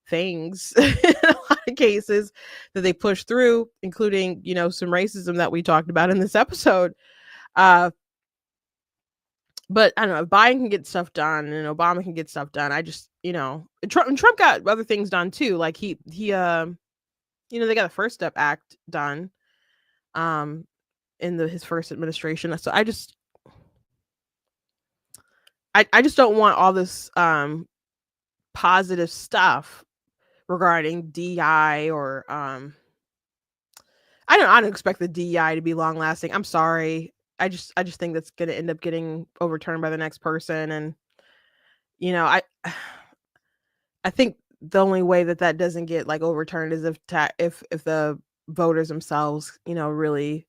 things in a lot of cases that they pushed through, including, some racism that we talked about in this episode. But I don't know, if Biden can get stuff done and Obama can get stuff done. I just, Trump got other things done too. Like they got the First Step Act done in his first administration. So I just don't want all this positive stuff regarding DEI or I don't expect the DEI to be long lasting. I'm sorry. I just think that's going to end up getting overturned by the next person. And I think the only way that doesn't get like overturned is if the voters themselves, really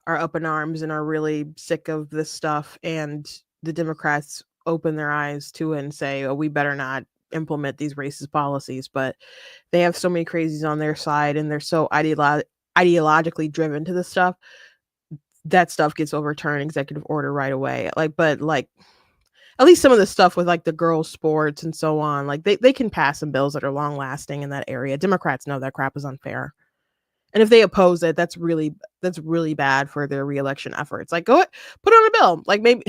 are up in arms and are really sick of this stuff, and the Democrats open their eyes to it and say, oh, we better not implement these racist policies. But they have so many crazies on their side, and they're so ideologically driven to this stuff. That stuff gets overturned, executive order right away. But at least some of the stuff with like the girls' sports and so on, like they can pass some bills that are long lasting in that area. Democrats know that crap is unfair. And if they oppose it, that's really bad for their reelection efforts. Like, go put on a bill. Like maybe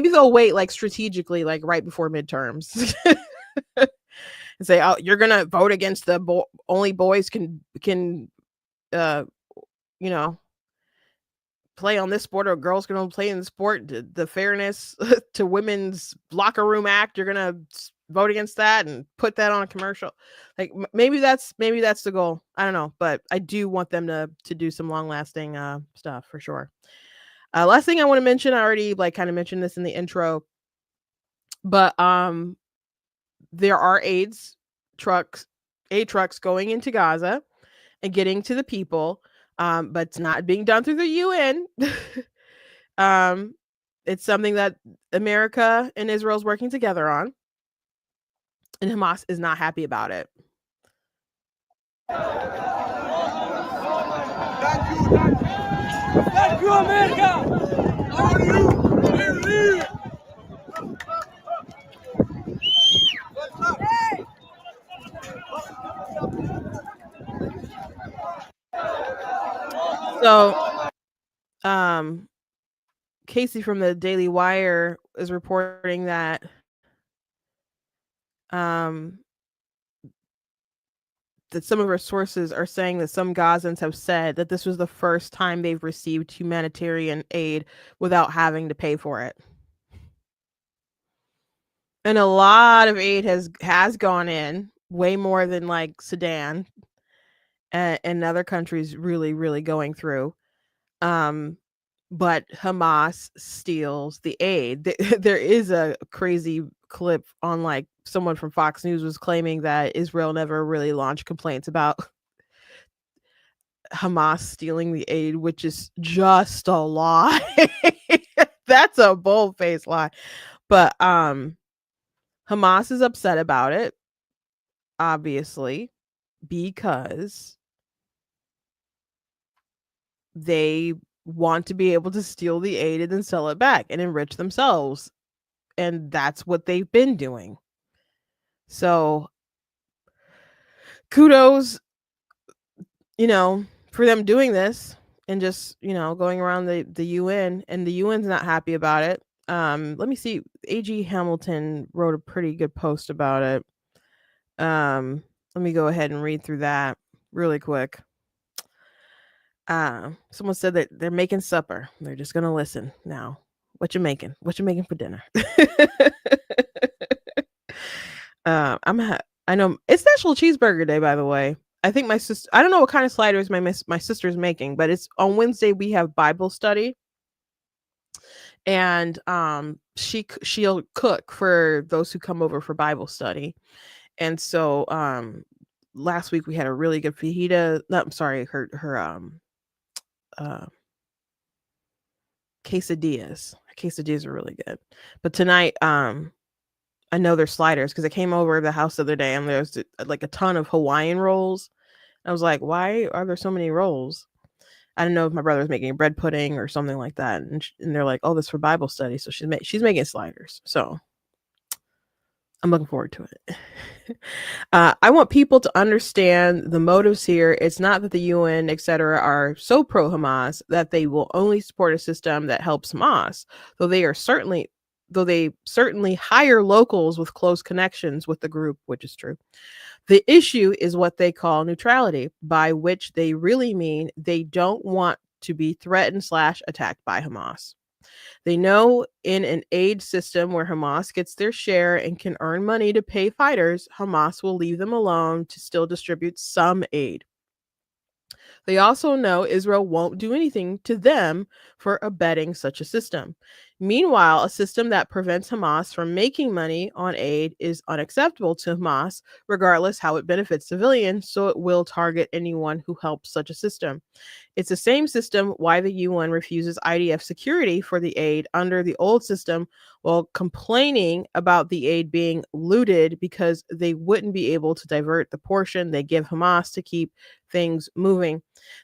they'll wait like strategically, like right before midterms, and say, "Oh, you're gonna vote against the only boys can play on this sport, or girls can only play in the sport. The Fairness to Women's Locker Room Act. You're gonna vote against that and put that on a commercial." Like maybe that's the goal. I don't know, but I do want them to do some long lasting stuff for sure. Last thing I want to mention, I already kind of mentioned this in the intro, but there are aid trucks going into Gaza and getting to the people, but it's not being done through the UN. It's something that America and Israel is working together on, and Hamas is not happy about it. Thank you, America! So, Casey from the Daily Wire is reporting that that some of our sources are saying that some Gazans have said that this was the first time they've received humanitarian aid without having to pay for it. And a lot of aid has gone in, way more than like Sudan and other countries really going through. But Hamas steals the aid. There is a crazy clip on like someone from Fox News was claiming that Israel never really launched complaints about Hamas stealing the aid, which is just a lie. That's a bold-faced lie. But Hamas is upset about it, obviously, because they want to be able to steal the aid and then sell it back and enrich themselves. And that's what they've been doing. So kudos, for them doing this and just, going around the UN, and the UN's not happy about it. Let me see. A.G. Hamilton wrote a pretty good post about it. Let me go ahead and read through that really quick. Someone said that they're making supper. They're just gonna listen now. What you making? What you making for dinner? I know it's National Cheeseburger Day, by the way. I think my sister. I don't know what kind of sliders my sister's making, but it's on Wednesday. We have Bible study, and she'll cook for those who come over for Bible study. And so last week we had a really good fajita. No, I'm sorry, her quesadillas. Her quesadillas are really good. But tonight, I know they're sliders because I came over to the house the other day and there's like a ton of Hawaiian rolls. I was like, why are there so many rolls? I don't know if my brother was making bread pudding or something like that. And they're like, oh, this is for Bible study. So she's making sliders. So I'm looking forward to it. I want people to understand the motives here. It's not that the UN, etc., are so pro Hamas that they will only support a system that helps Hamas, though they certainly hire locals with close connections with the group, which is true. The issue is what they call neutrality, by which they really mean they don't want to be threatened / attacked by Hamas. They know in an aid system where Hamas gets their share and can earn money to pay fighters, Hamas will leave them alone to still distribute some aid. They also know Israel won't do anything to them for abetting such a system. Meanwhile, a system that prevents Hamas from making money on aid is unacceptable to Hamas, regardless how it benefits civilians, so it will target anyone who helps such a system. It's the same system why the UN refuses IDF security for the aid under the old system while complaining about the aid being looted because they wouldn't be able to divert the portion they give Hamas to keep things moving.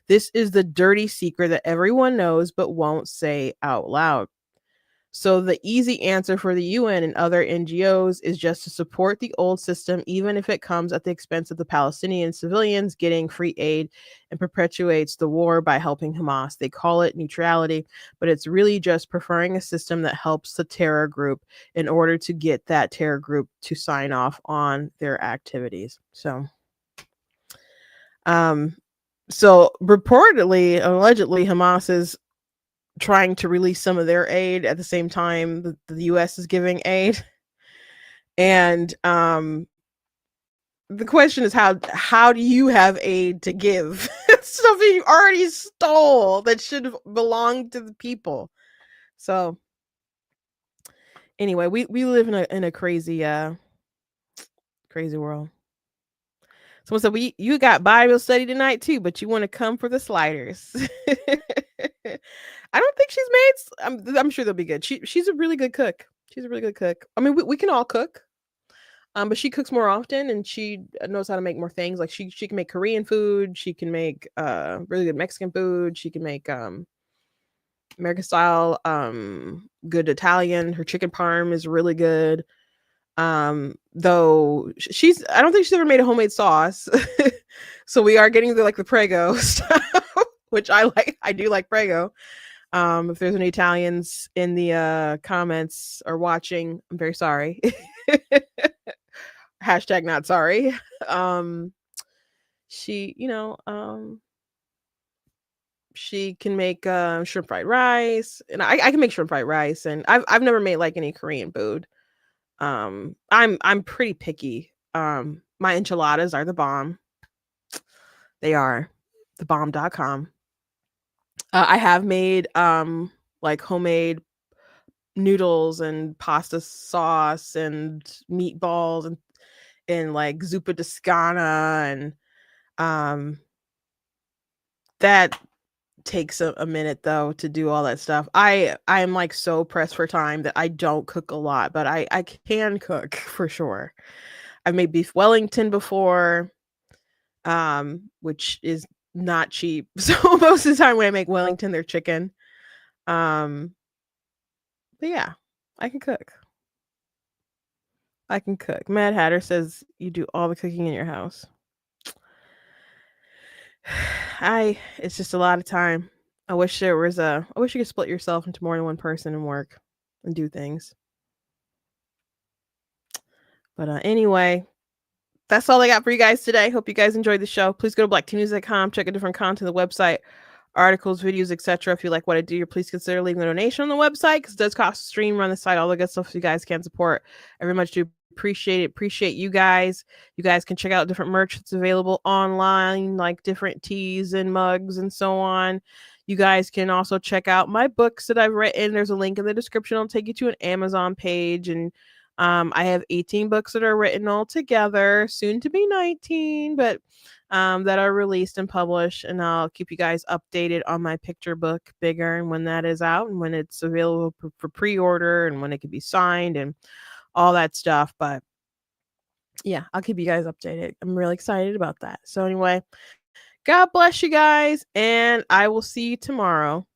This is the dirty secret that everyone knows but won't say out loud. So the easy answer for the UN and other NGOs is just to support the old system, even if it comes at the expense of the Palestinian civilians getting free aid and perpetuates the war by helping Hamas. They call it neutrality, but it's really just preferring a system that helps the terror group in order to get that terror group to sign off on their activities. So reportedly, allegedly, Hamas is trying to release some of their aid at the same time the US is giving aid. And the question is how do you have aid to give? Stuff you already stole that should belong to the people. So anyway, we live in a crazy world. Someone said, you got Bible study tonight too, but you want to come for the sliders. I don't think she's made. I'm sure they'll be good. She's a really good cook. She's a really good cook. I mean, we can all cook, but she cooks more often, and she knows how to make more things. Like she can make Korean food. She can make really good Mexican food. She can make American style good Italian. Her chicken parm is really good. Though I don't think she's ever made a homemade sauce. So we are getting the Prego stuff, which I like. I do like Prego. If there's any Italians in the comments or watching, I'm very sorry. Hashtag not sorry. She, she can make shrimp fried rice, and I can make shrimp fried rice, and I've never made any Korean food. I'm pretty picky. My enchiladas are the bomb. They are the bomb.com. I have made homemade noodles and pasta sauce and meatballs and zuppa toscana, and that takes a minute though to do all that stuff. I'm so pressed for time that I don't cook a lot, but I can cook for sure. I've made beef Wellington before, which is not cheap. So most of the time when I make Wellington, they're chicken. But yeah, I can cook. Mad Hatter says you do all the cooking in your house. It's just a lot of time. I wish you could split yourself into more than one person and work and do things. But anyway, that's all I got for you guys today. Hope you guys enjoyed the show. Please go to blacktnews.com, check out different content on the website. articles, videos, etc. If you like what I do, please consider leaving a donation on the website, because it does cost to stream, run the site, all the good stuff. So you guys can support. I very much do appreciate it. Appreciate you guys. You guys can check out different merch that's available online, like different teas and mugs and so on. You guys can also check out my books that I've written. There's a link in the description. I'll take you to an Amazon page, and I have 18 books that are written all together, soon to be 19, but that are released and published. And I'll keep you guys updated on my picture book, Bigger, and when that is out and when it's available for pre-order and when it can be signed and all that stuff. But yeah, I'll keep you guys updated. I'm really excited about that. So anyway, God bless you guys, and I will see you tomorrow.